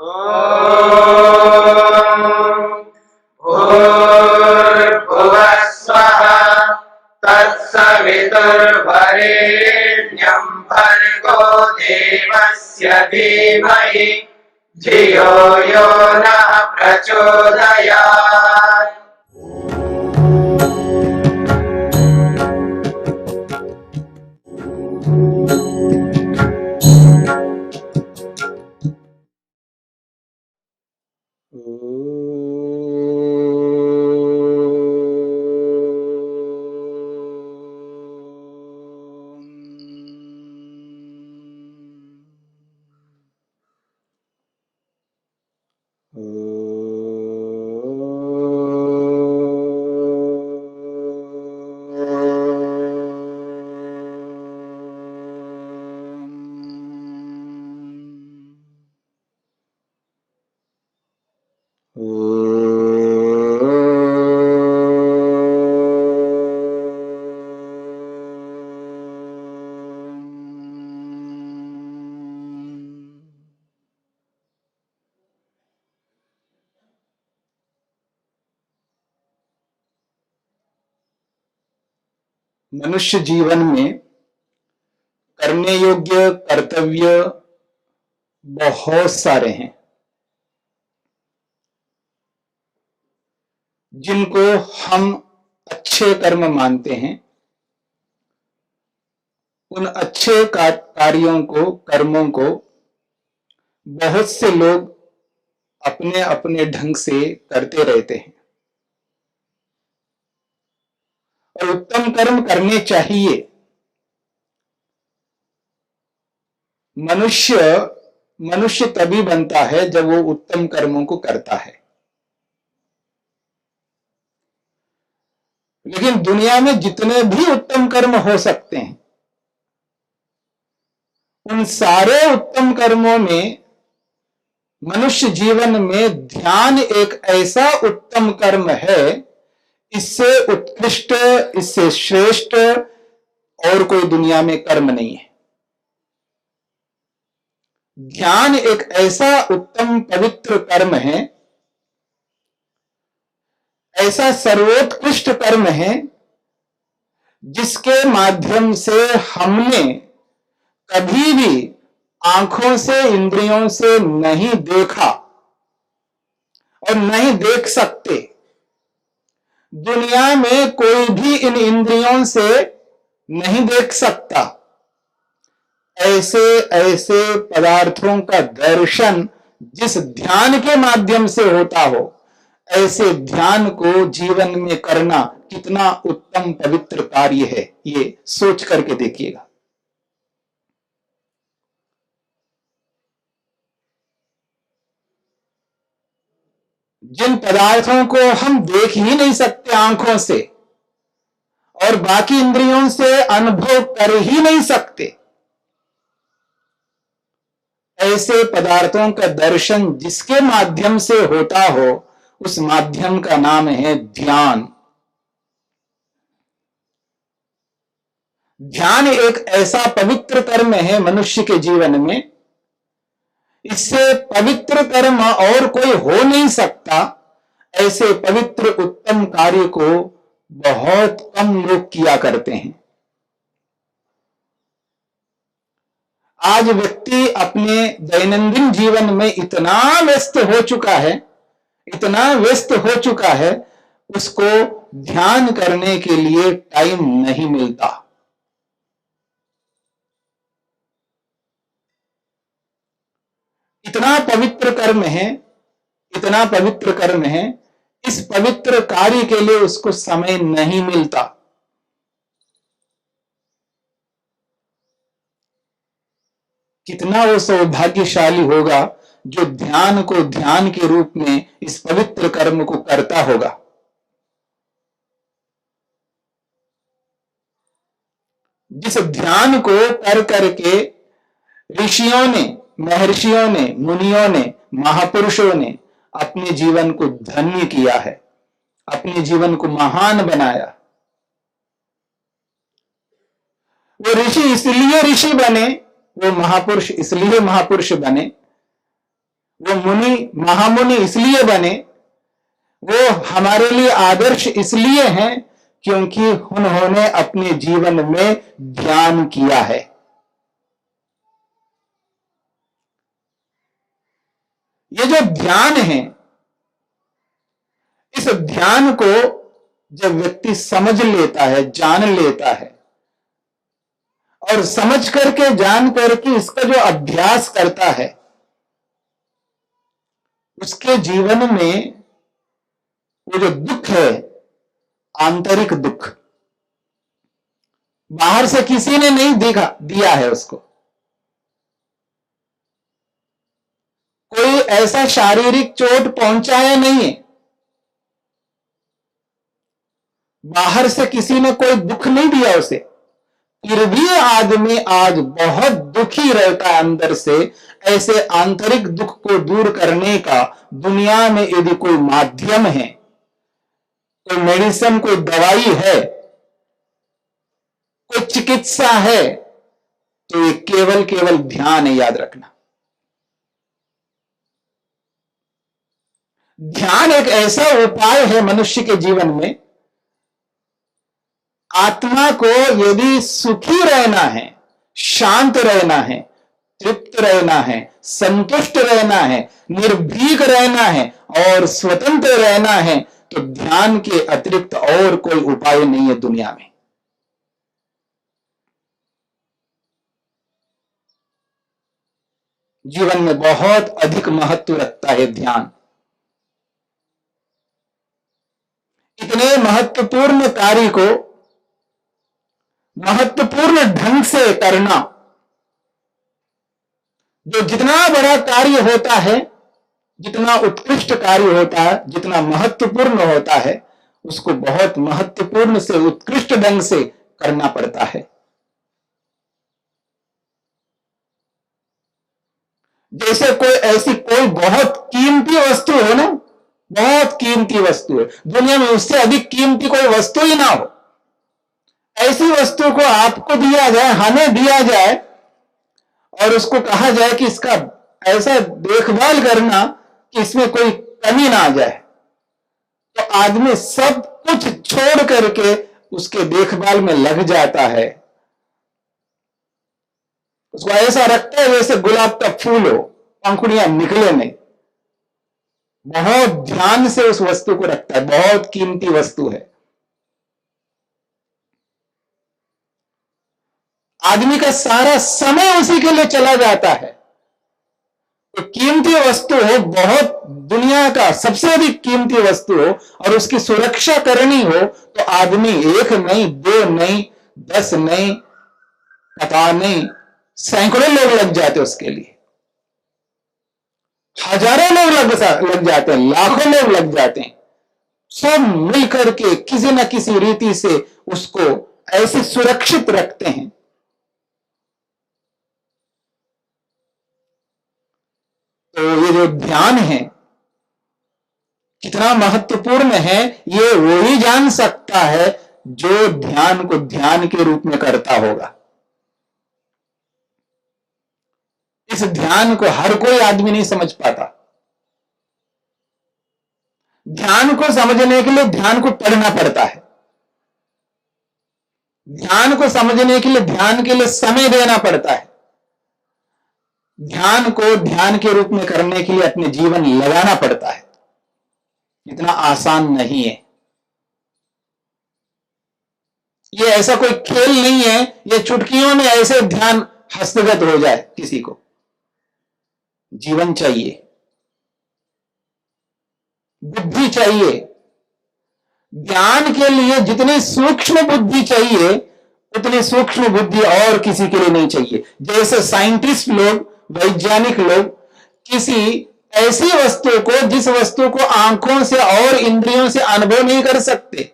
भूर्भुवः स्वः तत्सवितुर्वरेण्यं भर्गो देवस्य धीमहि धियो यो नः प्रचोदयात्। मनुष्य जीवन में करने योग्य कर्तव्य बहुत सारे हैं, जिनको हम अच्छे कर्म मानते हैं। उन अच्छे कार्यों को, कर्मों को बहुत से लोग अपने अपने ढंग से करते रहते हैं और उत्तम कर्म करने चाहिए। मनुष्य तभी बनता है जब वो उत्तम कर्मों को करता है। लेकिन दुनिया में जितने भी उत्तम कर्म हो सकते हैं, उन सारे उत्तम कर्मों में मनुष्य जीवन में ध्यान एक ऐसा उत्तम कर्म है, इससे उत्कृष्ट, इससे श्रेष्ठ और कोई दुनिया में कर्म नहीं है। ध्यान एक ऐसा उत्तम पवित्र कर्म है, ऐसा सर्वोत्कृष्ट कर्म है, जिसके माध्यम से हमने कभी भी आंखों से, इंद्रियों से नहीं देखा और नहीं देख सकते। दुनिया में कोई भी इन इंद्रियों से नहीं देख सकता। ऐसे ऐसे पदार्थों का दर्शन जिस ध्यान के माध्यम से होता हो, ऐसे ध्यान को जीवन में करना कितना उत्तम पवित्र कार्य है, ये सोच करके देखिएगा। जिन पदार्थों को हम देख ही नहीं सकते आंखों से और बाकी इंद्रियों से अनुभव कर ही नहीं सकते, ऐसे पदार्थों का दर्शन जिसके माध्यम से होता हो, उस माध्यम का नाम है ध्यान। ध्यान एक ऐसा पवित्र कर्म है मनुष्य के जीवन में, इससे पवित्र कर्म और कोई हो नहीं सकता। ऐसे पवित्र उत्तम कार्य को बहुत कम लोग किया करते हैं। आज व्यक्ति अपने दैनंदिन जीवन में इतना व्यस्त हो चुका है, इतना व्यस्त हो चुका है, उसको ध्यान करने के लिए टाइम नहीं मिलता। इतना पवित्र कर्म है, इतना पवित्र कर्म है, इस पवित्र कार्य के लिए उसको समय नहीं मिलता। कितना वो सौभाग्यशाली होगा जो ध्यान को ध्यान के रूप में इस पवित्र कर्म को करता होगा। जिस ध्यान को कर करके ऋषियों ने, महर्षियों ने, मुनियों ने, महापुरुषों ने अपने जीवन को धन्य किया है, अपने जीवन को महान बनाया। वो ऋषि इसलिए ऋषि बने, वो महापुरुष इसलिए महापुरुष बने, वो मुनि महामुनि इसलिए बने, वो हमारे लिए आदर्श इसलिए हैं क्योंकि उन्होंने अपने जीवन में ध्यान किया है। ये जो ध्यान है, इस ध्यान को जब व्यक्ति समझ लेता है, जान लेता है, और समझ करके जान करके इसका जो अभ्यास करता है, उसके जीवन में वो जो दुख है, आंतरिक दुख, बाहर से किसी ने नहीं दिया है उसको। कोई ऐसा शारीरिक चोट पहुंचाया नहीं है, बाहर से किसी ने कोई दुख नहीं दिया उसे, फिर भी आदमी आज बहुत दुखी रहता है अंदर से। ऐसे आंतरिक दुख को दूर करने का दुनिया में यदि कोई माध्यम है, कोई मेडिसिन, कोई दवाई है, कोई चिकित्सा है, तो ये केवल केवल ध्यान है, याद रखना। ध्यान एक ऐसा उपाय है मनुष्य के जीवन में, आत्मा को यदि सुखी रहना है, शांत रहना है, तृप्त रहना है, संतुष्ट रहना है, निर्भीक रहना है और स्वतंत्र रहना है, तो ध्यान के अतिरिक्त और कोई उपाय नहीं है दुनिया में। जीवन में बहुत अधिक महत्व रखता है ध्यान। इतने महत्वपूर्ण कार्य को महत्वपूर्ण ढंग से करना, जो जितना बड़ा कार्य होता है, जितना उत्कृष्ट कार्य होता है, जितना महत्वपूर्ण होता है, उसको बहुत महत्वपूर्ण से उत्कृष्ट ढंग से करना पड़ता है। जैसे कोई बहुत कीमती वस्तु हो ना, बहुत कीमती वस्तु है, दुनिया में उससे अधिक कीमती कोई वस्तु ही ना हो, ऐसी वस्तु को आपको दिया जाए, हमें दिया जाए, और उसको कहा जाए कि इसका ऐसा देखभाल करना कि इसमें कोई कमी ना आ जाए, तो आदमी सब कुछ छोड़ करके उसके देखभाल में लग जाता है। उसको ऐसा रखता है जैसे गुलाब का फूल हो, पंखुड़ियां निकले नहीं। बहुत ध्यान से उस वस्तु को रखता है, बहुत कीमती वस्तु है। आदमी का सारा समय उसी के लिए चला जाता है। तो कीमती वस्तु हो, बहुत दुनिया का सबसे अधिक कीमती वस्तु हो, और उसकी सुरक्षा करनी हो, तो आदमी एक नहीं, दो नहीं, 10 नहीं, पता नहीं, सैकड़ों लोग लग जाते उसके लिए, हजारों लोग लग जाते हैं, लाखों लोग लग जाते हैं, सब मिलकर के किसी न किसी रीति से उसको ऐसे सुरक्षित रखते हैं। तो ये जो ध्यान है कितना महत्वपूर्ण है, ये वो ही जान सकता है जो ध्यान को ध्यान के रूप में करता होगा। इस ध्यान को हर कोई आदमी नहीं समझ पाता। ध्यान को समझने के लिए ध्यान को पढ़ना पड़ता है, ध्यान को समझने के लिए ध्यान के लिए समय देना पड़ता है, ध्यान को ध्यान के रूप में करने के लिए अपने जीवन लगाना पड़ता है। इतना आसान नहीं है। ये ऐसा कोई खेल नहीं है, ये चुटकियों में ऐसे ध्यान हस्तगत हो जाए किसी को। जीवन चाहिए, बुद्धि चाहिए। ध्यान के लिए जितनी सूक्ष्म बुद्धि चाहिए, उतनी सूक्ष्म बुद्धि और किसी के लिए नहीं चाहिए। जैसे साइंटिस्ट लोग, वैज्ञानिक लोग किसी ऐसी वस्तु को, जिस वस्तु को आंखों से और इंद्रियों से अनुभव नहीं कर सकते,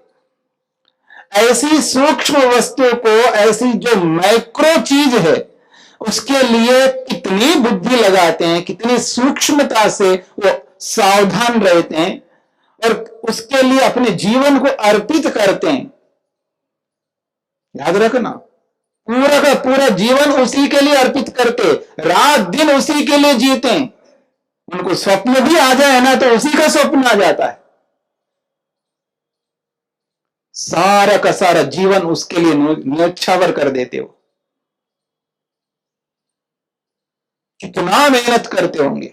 ऐसी सूक्ष्म वस्तु को, ऐसी जो माइक्रो चीज है, उसके लिए कितनी बुद्धि लगाते हैं, कितनी सूक्ष्मता से वो सावधान रहते हैं और उसके लिए अपने जीवन को अर्पित करते हैं। याद रखना, पूरा का पूरा जीवन उसी के लिए अर्पित करते, रात दिन उसी के लिए जीते हैं। उनको स्वप्न भी आ जाए ना तो उसी का स्वप्न आ जाता है। सारा का सारा जीवन उसके लिए न्यौछावर कर देते हो। कितना मेहनत करते होंगे।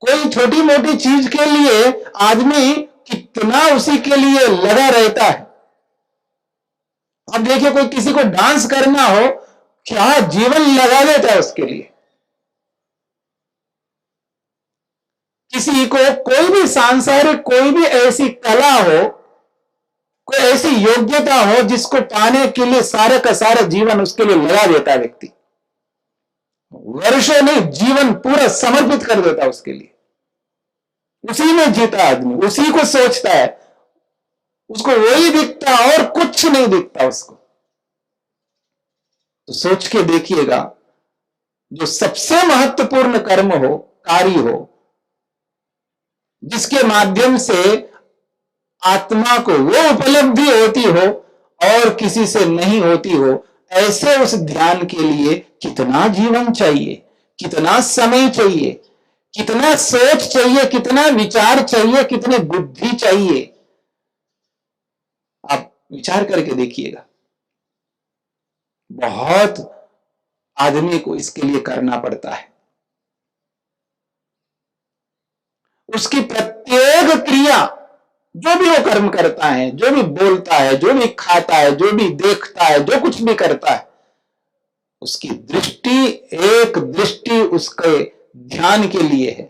कोई छोटी मोटी चीज के लिए आदमी कितना उसी के लिए लगा रहता है। अब देखिए, कोई किसी को डांस करना हो, क्या जीवन लगा देता है उसके लिए। किसी को कोई भी सांसारिक कोई भी ऐसी कला हो, कोई ऐसी योग्यता हो जिसको पाने के लिए सारे का सारा जीवन उसके लिए लगा देता है व्यक्ति। वर्षों नहीं, जीवन पूरा समर्पित कर देता है उसके लिए। उसी में जीता आदमी, उसी को सोचता है, उसको वही दिखता और कुछ नहीं दिखता उसको। तो सोच के देखिएगा, जो सबसे महत्वपूर्ण कर्म हो, कार्य हो, जिसके माध्यम से आत्मा को वो उपलब्धि होती हो और किसी से नहीं होती हो, ऐसे उस ध्यान के लिए कितना जीवन चाहिए, कितना समय चाहिए, कितना सोच चाहिए, कितना विचार चाहिए, कितनी बुद्धि चाहिए। आप विचार करके देखिएगा। बहुत आदमी को इसके लिए करना पड़ता है। उसकी प्रत्येक क्रिया, जो भी वो कर्म करता है, जो भी बोलता है, जो भी खाता है, जो भी देखता है, जो कुछ भी करता है, उसकी दृष्टि, एक दृष्टि उसके ध्यान के लिए है।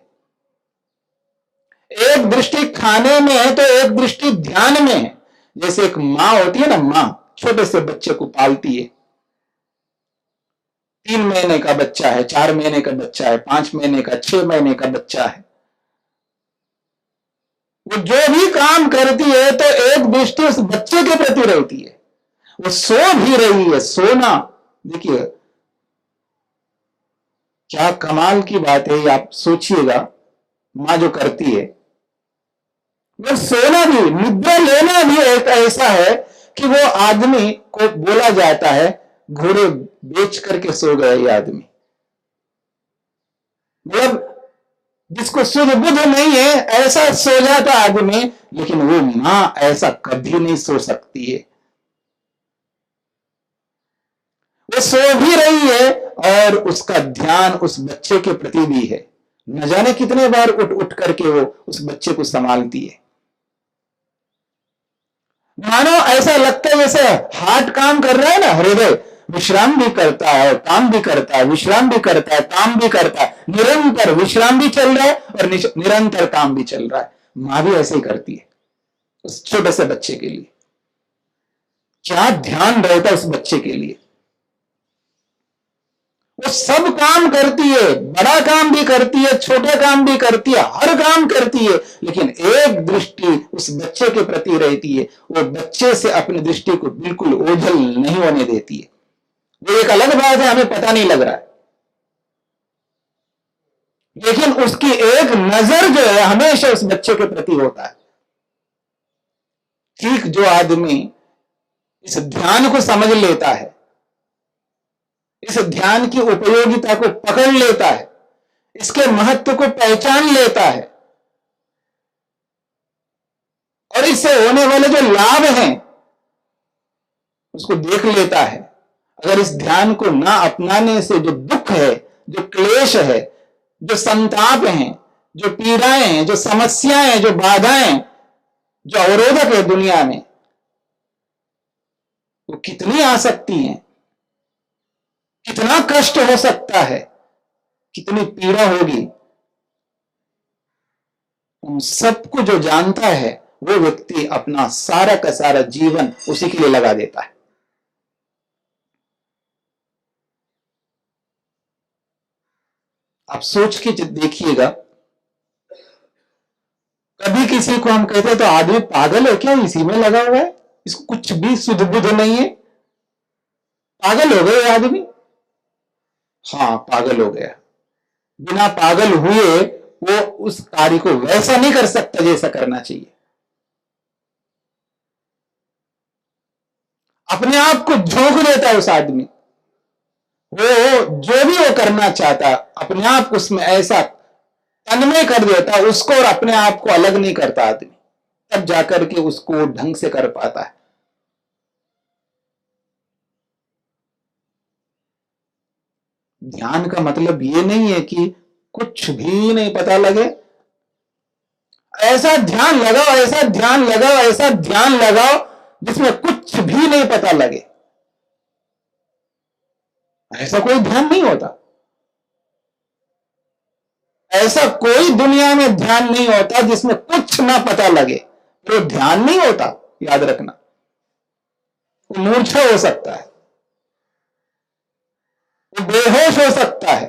एक दृष्टि खाने में है तो एक दृष्टि ध्यान में है। जैसे एक मां होती है ना, मां छोटे से बच्चे को पालती है। 3 महीने का बच्चा है, 4 महीने का बच्चा है, 5 महीने का, 6 महीने का बच्चा है। वो जो भी काम करती है तो एक दृष्टि उस बच्चे के प्रति रहती है। वो सो भी रही है, सोना, देखिए क्या कमाल की बात है। आप सोचिएगा, मां जो करती है, वो सोना भी, निद्रा लेना भी एक ऐसा है कि वो आदमी को बोला जाता है घोड़े बेच करके सो गया ये आदमी। मतलब जिसको सुध बुध नहीं है ऐसा सो जाता आदमी, लेकिन वो मां ऐसा कभी नहीं सो सकती है। वो सो भी रही है और उसका ध्यान उस बच्चे के प्रति भी है। न जाने कितने बार उठ उठ करके वो उस बच्चे को संभालती है। मानो ऐसा लगता है जैसे हार्ट काम कर रहा है ना, हृदय विश्राम भी करता है, काम भी करता है, विश्राम भी करता है, काम भी करता है, निरंतर विश्राम भी चल रहा है और निरंतर काम भी चल रहा है। मां भी ऐसे ही करती है उस छोटे से बच्चे के लिए। क्या ध्यान रहता है उस बच्चे के लिए। वो सब काम करती है, बड़ा काम भी करती है, छोटे काम भी करती है, हर काम करती है, लेकिन एक दृष्टि उस बच्चे के प्रति रहती है। वो बच्चे से अपनी दृष्टि को बिल्कुल ओझल नहीं होने देती है। वो एक अलग बात है, हमें पता नहीं लग रहा है, लेकिन उसकी एक नजर जो है हमेशा उस बच्चे के प्रति होता है। ठीक जो आदमी इस ध्यान को समझ लेता है, इस ध्यान की उपयोगिता को पकड़ लेता है, इसके महत्व को पहचान लेता है और इससे होने वाले जो लाभ हैं उसको देख लेता है। अगर इस ध्यान को ना अपनाने से जो दुख है, जो क्लेश है, जो संताप हैं, जो पीड़ाएं हैं, जो समस्याएं हैं, जो बाधाएं, जो अवरोधक है दुनिया में, वो कितनी आ सकती हैं, कितना कष्ट हो सकता है, कितनी पीड़ा होगी, उन सबको जो जानता है वो व्यक्ति अपना सारा का सारा जीवन उसी के लिए लगा देता है। आप सोच के देखिएगा, कभी किसी को हम कहते हैं तो आदमी पागल है क्या, इसी में लगा हुआ है, इसको कुछ भी सुध बुध नहीं है, पागल हो गए आदमी। हाँ, पागल हो गया। बिना पागल हुए वो उस कार्य को वैसा नहीं कर सकता जैसा करना चाहिए। अपने आप को झोंक देता है उस आदमी। वो जो भी वो करना चाहता, अपने आप को उसमें ऐसा तन्मय कर देता है उसको और अपने आप को अलग नहीं करता आदमी, तब जाकर के उसको ढंग से कर पाता है। ध्यान का मतलब ये नहीं है कि कुछ भी नहीं पता लगे, ऐसा ध्यान लगाओ, ऐसा ध्यान लगाओ, ऐसा ध्यान लगाओ जिसमें कुछ भी नहीं पता लगे। ऐसा कोई ध्यान नहीं होता, ऐसा कोई दुनिया में ध्यान नहीं होता जिसमें कुछ ना पता लगे, तो ध्यान नहीं होता। याद रखना, वो मूर्छा हो सकता है, वो बेहोश हो सकता है,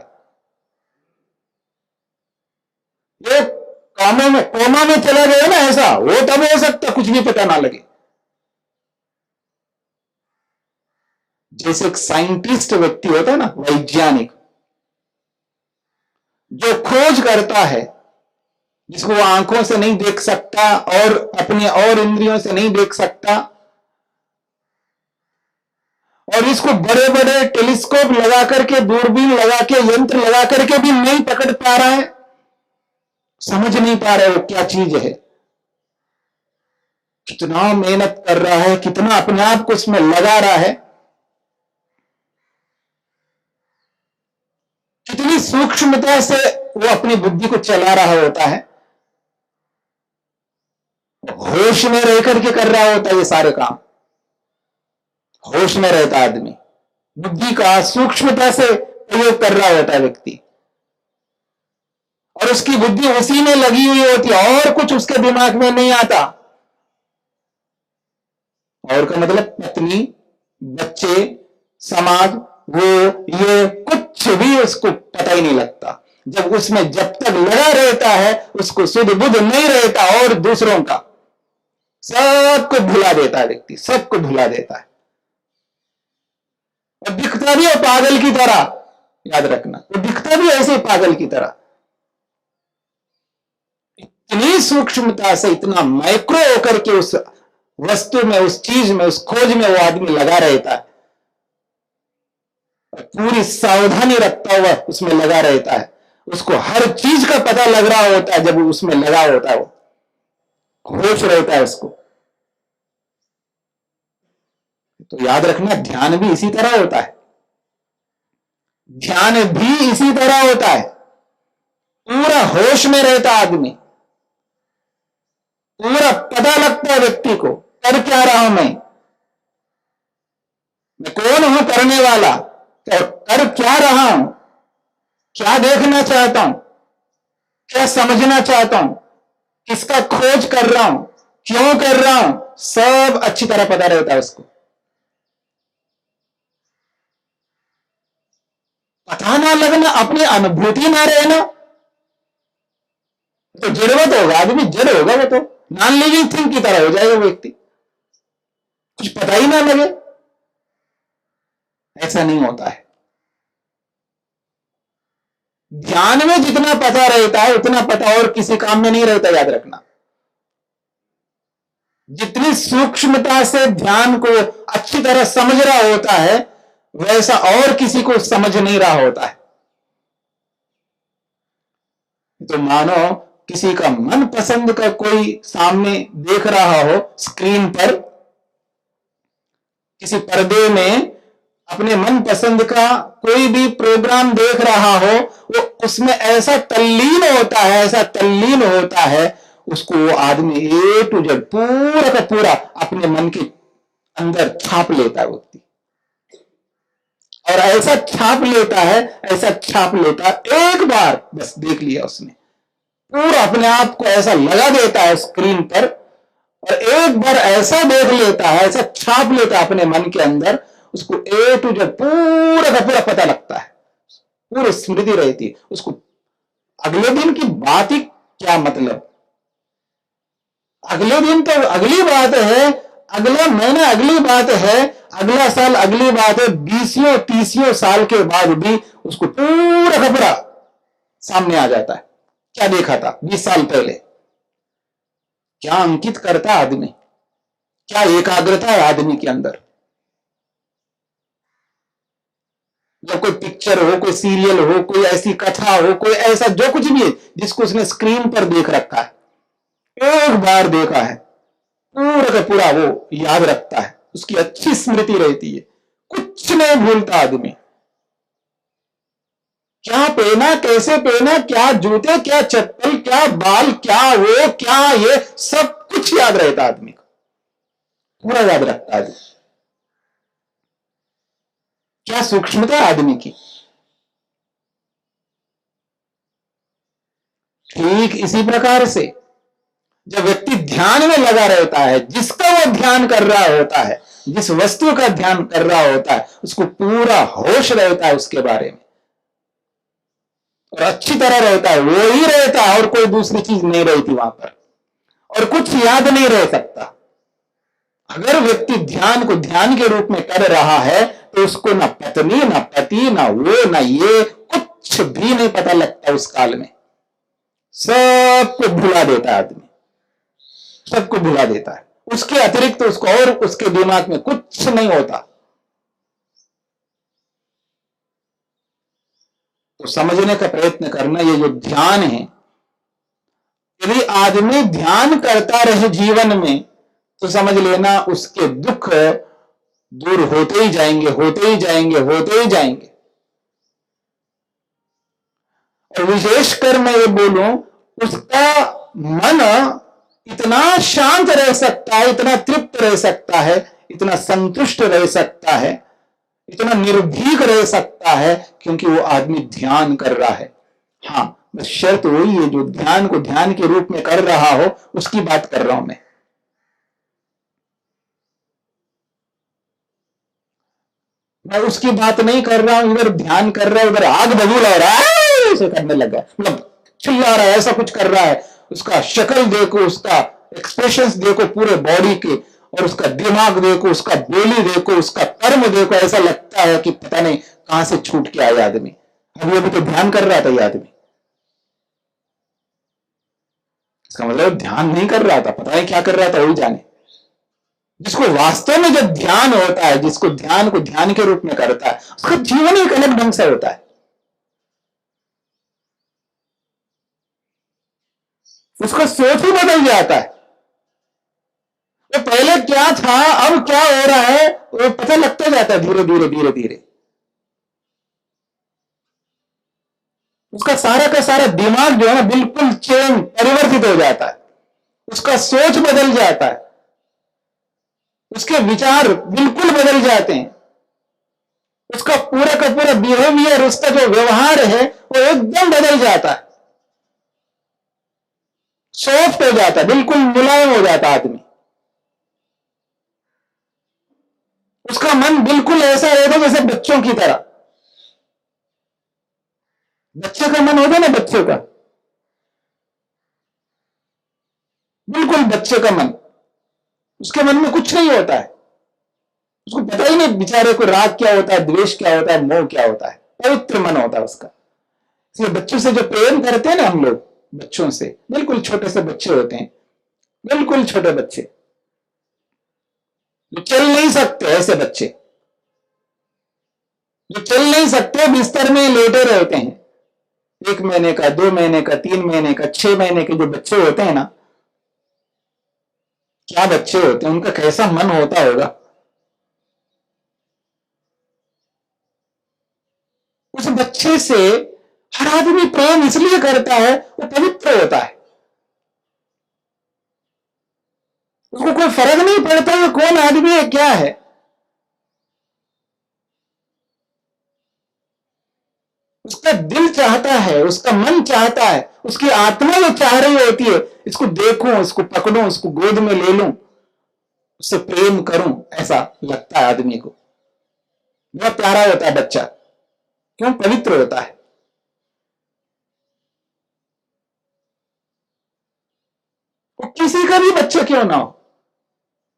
ये कोमा में चला गया ना, ऐसा वो तब हो सकता कुछ भी पता ना लगे। जैसे एक साइंटिस्ट व्यक्ति होता है ना, वैज्ञानिक, जो खोज करता है, जिसको वो आंखों से नहीं देख सकता और अपने और इंद्रियों से नहीं देख सकता, और इसको बड़े बड़े टेलीस्कोप लगा करके, दूरबीन लगा के, यंत्र लगा करके भी नहीं पकड़ पा रहा है, समझ नहीं पा रहा है वो क्या चीज है। कितना मेहनत कर रहा है, कितना अपने आप को उसमें लगा रहा है, कितनी सूक्ष्मता से वो अपनी बुद्धि को चला रहा होता है, होश में रह करके कर रहा होता है ये सारे काम। होश में रहता आदमी, बुद्धि का सूक्ष्मता से प्रयोग कर रहा होता है व्यक्ति, और उसकी बुद्धि उसी में लगी हुई होती है, और कुछ उसके दिमाग में नहीं आता। और का मतलब पत्नी, बच्चे, समाज, वो ये कुछ भी उसको पता ही नहीं लगता। जब उसमें जब तक लगा रहता है उसको सुध बुध नहीं रहता, और दूसरों का सबको भुला देता है व्यक्ति, सबको भुला देता है, और दिखता भी है पागल की तरह। याद रखना, वो दिखता भी ऐसे पागल की तरह। इतनी सूक्ष्मता से, इतना माइक्रो होकर के उस वस्तु में, उस चीज में, उस खोज में वो आदमी लगा रहता है, पूरी सावधानी रखता हुआ उसमें लगा रहता है। उसको हर चीज का पता लग रहा होता है, जब उसमें लगा होता है, वो होश रहता है उसको। तो याद रखना, ध्यान भी इसी तरह होता है, ध्यान भी इसी तरह होता है। पूरा होश में रहता आदमी, पूरा पता लगता है व्यक्ति को, कर क्या रहा हूं मैं कौन हूं करने वाला, और कर क्या रहा हूं, क्या देखना चाहता हूं, क्या समझना चाहता हूं, किसका खोज कर रहा हूं, क्यों कर रहा हूं, सब अच्छी तरह पता रहता है उसको। पता ना लगना, अपनी अनुभूति ना रहना, तो जड़वत होगा आदमी, जड़ होगा वो, तो नॉन लिविंग थिंग की तरह हो जाएगा वो व्यक्ति, कुछ पता ही ना लगे। ऐसा नहीं होता है। ध्यान में जितना पता रहता है उतना पता और किसी काम में नहीं रहता, याद रखना। जितनी सूक्ष्मता से ध्यान को अच्छी तरह समझ रहा होता है, वैसा और किसी को समझ नहीं रहा होता है। तो मानो किसी का मन पसंद का कोई सामने देख रहा हो, स्क्रीन पर, किसी पर्दे में अपने मन पसंद का कोई भी प्रोग्राम देख रहा हो, वो उसमें ऐसा तल्लीन होता है, ऐसा तल्लीन होता है, उसको वो आदमी ए टू जेड पूरा का पूरा अपने मन के अंदर छाप लेता है व्यक्ति। और ऐसा छाप लेता है, ऐसा छाप लेता है, एक बार बस देख लिया उसने, पूरा अपने आप को ऐसा लगा देता है स्क्रीन पर, और एक बार ऐसा देख लेता है, ऐसा छाप लेता है अपने मन के अंदर, उसको ए टू जेड पूरा का पूरा पता लगता है, पूरी स्मृति रहती है उसको। अगले दिन की बात ही क्या मतलब, अगले दिन तो अगली बात है, अगला महीना अगली बात है, अगला साल अगली बात है, 20 30 साल के बाद भी उसको पूरा का पूरा सामने आ जाता है, क्या देखा था 20 साल पहले। क्या अंकित करता आदमी, क्या एकाग्रता है आदमी के अंदर। जब कोई पिक्चर हो, कोई सीरियल हो, कोई ऐसी कथा हो, कोई ऐसा जो कुछ भी है जिसको उसने स्क्रीन पर देख रखा है, एक बार देखा है, पूरा का पूरा वो याद रखता है, उसकी अच्छी स्मृति रहती है, कुछ नहीं भूलता आदमी। क्या पहना, कैसे पहना, क्या जूते, क्या चप्पल, क्या बाल, क्या वो, क्या ये, सब कुछ याद रहता आदमी को, पूरा याद रखता आदमी। क्या सूक्ष्मता आदमी की। ठीक इसी प्रकार से जब व्यक्ति ध्यान में लगा रहता है, जिसका वो ध्यान कर रहा होता है, जिस वस्तु का ध्यान कर रहा होता है, उसको पूरा होश रहता है उसके बारे में, और अच्छी तरह रहता है, वो ही रहता है और कोई दूसरी चीज नहीं रहती वहां पर, और कुछ याद नहीं रह सकता। अगर व्यक्ति ध्यान को ध्यान के रूप में कर रहा है तो उसको ना पत्नी, ना पति, ना वो, ना ये, कुछ भी नहीं पता लगता उस काल में। सबको भुला देता है आदमी, सबको भुला देता है, उसके अतिरिक्त तो उसको और उसके दिमाग में कुछ नहीं होता। तो समझने का प्रयत्न करना, ये जो ध्यान है, यदि आदमी ध्यान करता रहे जीवन में तो समझ लेना उसके दुख दूर होते ही जाएंगे, होते ही जाएंगे, होते ही जाएंगे। और विशेषकर मैं ये बोलूं, उसका मन इतना शांत रह सकता है, इतना तृप्त रह सकता है, इतना संतुष्ट रह सकता है, इतना निर्भीक रह सकता है, क्योंकि वो आदमी ध्यान कर रहा है। हाँ, बस शर्त वही है, जो ध्यान को ध्यान के रूप में कर रहा हो उसकी बात कर रहा हूं मैं उसकी बात नहीं कर रहा हूं। इधर ध्यान कर रहा है, उधर आग बबूल हो रहा है, ऐसे करने लगा, मतलब चिल्ला रहा है, ऐसा कुछ कर रहा है, उसका शक्ल देखो, उसका एक्सप्रेशंस देखो पूरे बॉडी के, और उसका दिमाग देखो, उसका बोली देखो, उसका कर्म देखो, ऐसा लगता है कि पता नहीं कहां से छूट के आया आदमी। अभी अभी तो ध्यान कर रहा था ये आदमी, इसका मतलब ध्यान नहीं कर रहा था, पता नहीं क्या कर रहा था, वही जाने। जिसको वास्तव में जब ध्यान होता है, जिसको ध्यान को ध्यान के रूप में करता है, उसका जीवन एक अलग ढंग से होता है। उसका सोच ही बदल जाता है। तो पहले क्या था, अब क्या हो रहा है, वो पता लगता जाता है धीरे धीरे धीरे धीरे। उसका सारा का सारा दिमाग जो है ना, बिल्कुल चेंज, परिवर्तित हो जाता है, उसका सोच बदल जाता है, उसके विचार बिल्कुल बदल जाते हैं, उसका पूरा का पूरा बिहेवियर, उसका जो व्यवहार है वो एकदम बदल जाता है, सॉफ्ट हो जाता है, बिल्कुल मुलायम हो जाता है आदमी। उसका मन बिल्कुल ऐसा रहता जैसे बच्चों की तरह। बच्चे का मन होता ना, बच्चे का, बिल्कुल बच्चे का मन, उसके मन में कुछ नहीं होता है, उसको पता ही नहीं बेचारे को राग क्या होता है, द्वेष क्या होता है, मोह क्या होता है, पवित्र मन होता है उसका। इसलिए बच्चों से जो प्रेम करते हैं ना हम लोग, बच्चों से, बिल्कुल छोटे से बच्चे होते हैं, बिल्कुल छोटे बच्चे जो चल नहीं सकते, ऐसे बच्चे जो चल नहीं सकते, बिस्तर में लेटे रहते हैं, 1 महीने का, 2 महीने का, 3 महीने का, 6 महीने के जो बच्चे होते हैं ना, क्या बच्चे होते हैं, उनका कैसा मन होता होगा। उस बच्चे से हर आदमी प्रेम इसलिए करता है, वो पवित्र होता है, उसको कोई फर्क नहीं पड़ता वो कौन आदमी है, क्या है। उसका दिल चाहता है, उसका मन चाहता है, उसकी आत्मा जो चाह रही होती है, इसको देखूं, इसको पकड़ूं, इसको गोद में ले लूं, उससे प्रेम करूं, ऐसा लगता है आदमी को। बहुत प्यारा होता है बच्चा, क्यों, पवित्र होता है। वो किसी का भी बच्चा क्यों ना हो,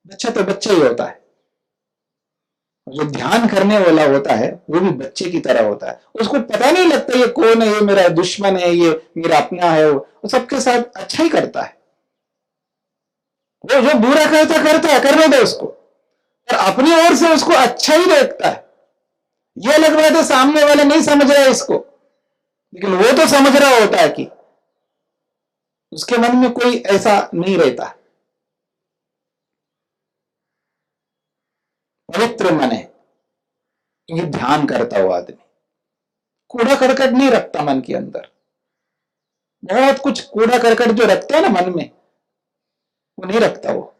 बच्चा तो बच्चा ही होता है। जो ध्यान करने वाला होता है वो भी बच्चे की तरह होता है, उसको पता नहीं लगता ये कौन है, ये मेरा दुश्मन है, ये मेरा अपना है, वो सबके साथ अच्छा ही करता है। वो जो बुरा करता करता है, करने दो उसको, और अपनी ओर से उसको अच्छा ही देखता है। ये अलग बात है सामने वाला नहीं समझ रहा है इसको, लेकिन वो तो समझ रहा होता है कि उसके मन में कोई ऐसा नहीं रहता, पवित्र मन है, क्योंकि ध्यान करता हुआ आदमी कूड़ा करकट नहीं रखता मन के अंदर। बहुत कुछ कूड़ा करकट जो रखता है ना मन में, वो नहीं रखता। वो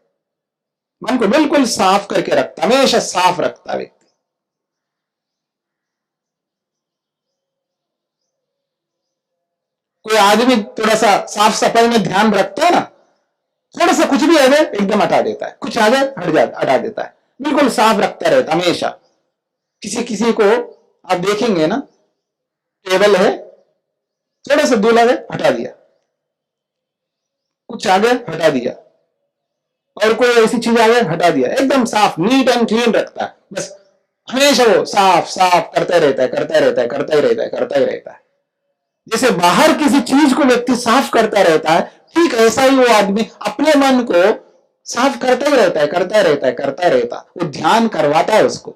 मन को बिल्कुल साफ करके रखता, हमेशा साफ रखता व्यक्ति। कोई आदमी थोड़ा सा साफ सफाई में ध्यान रखता है ना, थोड़ा सा कुछ भी आ जाए एकदम हटा देता है, कुछ आ जाए हटा देता है, बिल्कुल साफ रखता रहता हमेशा। किसी किसी को आप देखेंगे ना, टेबल है, थोड़ा सा धूल आ गया हटा दिया, कुछ आ गया हटा दिया, और कोई ऐसी चीज आ गया हटा दिया, एकदम साफ नीट एंड क्लीन रखता है। बस हमेशा वो साफ साफ करता रहता है, करता रहता है, करता ही रहता है, करता ही रहता है। जैसे बाहर किसी चीज को व्यक्ति साफ करता रहता है, ठीक ऐसा ही वो आदमी अपने मन को साफ करता ही रहता है, करता रहता है, करता रहता है। वो ध्यान करवाता है उसको।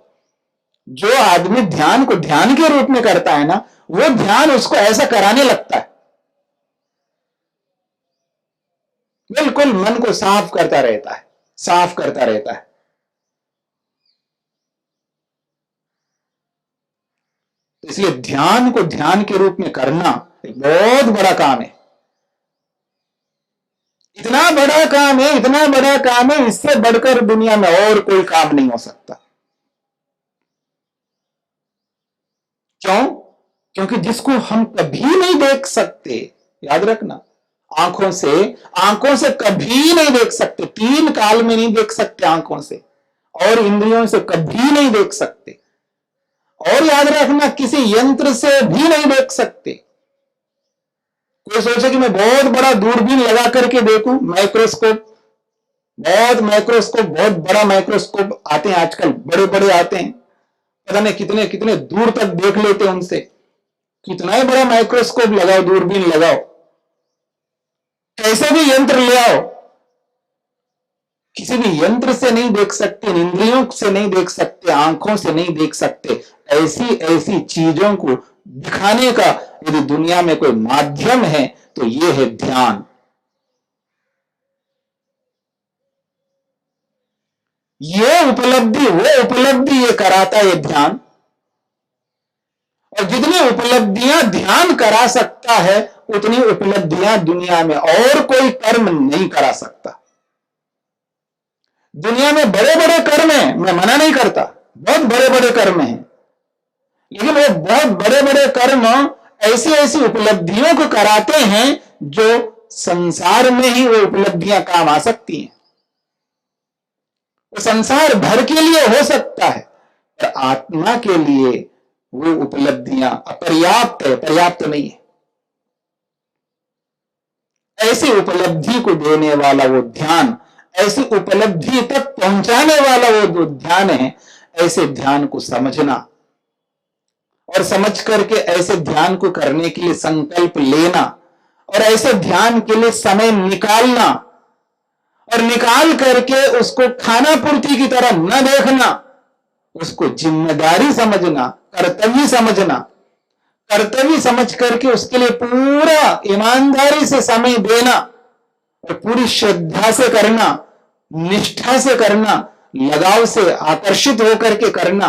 जो आदमी ध्यान को ध्यान के रूप में करता है ना, वो ध्यान उसको ऐसा कराने लगता है, बिल्कुल मन को साफ करता रहता है, साफ करता रहता है। तो इसलिए ध्यान को ध्यान के रूप में करना एक बहुत बड़ा काम है। इतना बड़ा काम है, इतना बड़ा काम है, इससे बढ़कर दुनिया में और कोई काम नहीं हो सकता। क्यों? क्योंकि जिसको हम कभी नहीं देख सकते, याद रखना, आंखों से कभी नहीं देख सकते, 3 काल में नहीं देख सकते आंखों से, और इंद्रियों से कभी नहीं देख सकते, और याद रखना किसी यंत्र से भी नहीं देख सकते। कोई सोचे कि मैं बहुत बड़ा दूरबीन लगा करके देखूं, माइक्रोस्कोप, बहुत बड़ा माइक्रोस्कोप आते हैं आजकल, बड़े बड़े आते हैं, पता नहीं कितने कितने दूर तक देख लेते हैं उनसे। कितना ही बड़ा माइक्रोस्कोप लगाओ, दूरबीन लगाओ, कैसे भी यंत्र ले आओ, किसी भी यंत्र से नहीं देख सकते, इंद्रियों से नहीं देख सकते, आंखों से नहीं देख सकते। ऐसी ऐसी चीजों को दिखाने का यदि दुनिया में कोई माध्यम है तो ये है ध्यान। ये उपलब्धि, वो उपलब्धि ये कराता है ध्यान। और जितनी उपलब्धियां ध्यान करा सकता है, उतनी उपलब्धियां दुनिया में और कोई कर्म नहीं करा सकता। दुनिया में बड़े बड़े कर्म हैं, मैं मना नहीं करता, बहुत बड़े बड़े कर्म हैं, लेकिन वो बहुत बड़े बड़े कर्म ऐसी ऐसी उपलब्धियों को कराते हैं जो संसार में ही वो उपलब्धियां काम आ सकती हैं। वो संसार भर के लिए हो सकता है, पर आत्मा के लिए वो उपलब्धियां अपर्याप्त है, पर्याप्त नहीं है। ऐसी उपलब्धि को देने वाला वो ध्यान, ऐसी उपलब्धि तक पहुंचाने वाला वो जो ध्यान है, ऐसे ध्यान को समझना और समझ करके ऐसे ध्यान को करने के लिए संकल्प लेना, और ऐसे ध्यान के लिए समय निकालना, और निकाल करके उसको खाना पूर्ति की तरह न देखना, उसको जिम्मेदारी समझना, कर्तव्य समझना, कर्तव्य समझ करके उसके लिए पूरा ईमानदारी से समय देना, और पूरी श्रद्धा से करना, निष्ठा से करना, लगाव से आकर्षित होकर के करना,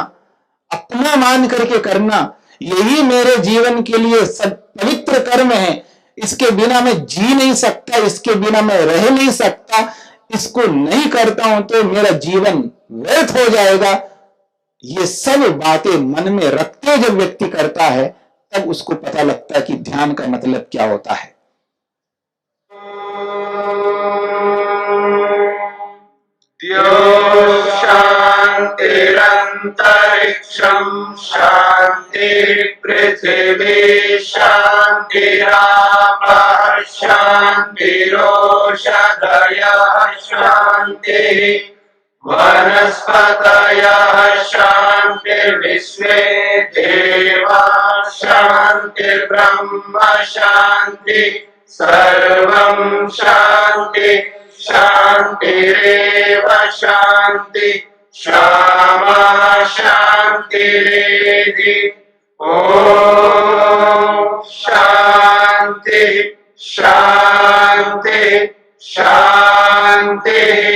अपना मान करके करना। यही मेरे जीवन के लिए सब पवित्र कर्म है, इसके बिना मैं जी नहीं सकता, इसके बिना मैं रह नहीं सकता, इसको नहीं करता हूं तो मेरा जीवन व्यर्थ हो जाएगा। ये सब बातें मन में रखते जब व्यक्ति करता है, तब उसको पता लगता है कि ध्यान का मतलब क्या होता है। शांतिरंतरिक्षं शांति पृथिवी शांतिरापः शांतिरोषधयः शांतिः वनस्पतयः शांतिर्विश्वे देवाः शांतिर्ब्रह्म शांति सर्वं शांति शांतिरेव शांति क्षमा शान्तिरेधि ॐ शान्ति शान्ति शान्तिः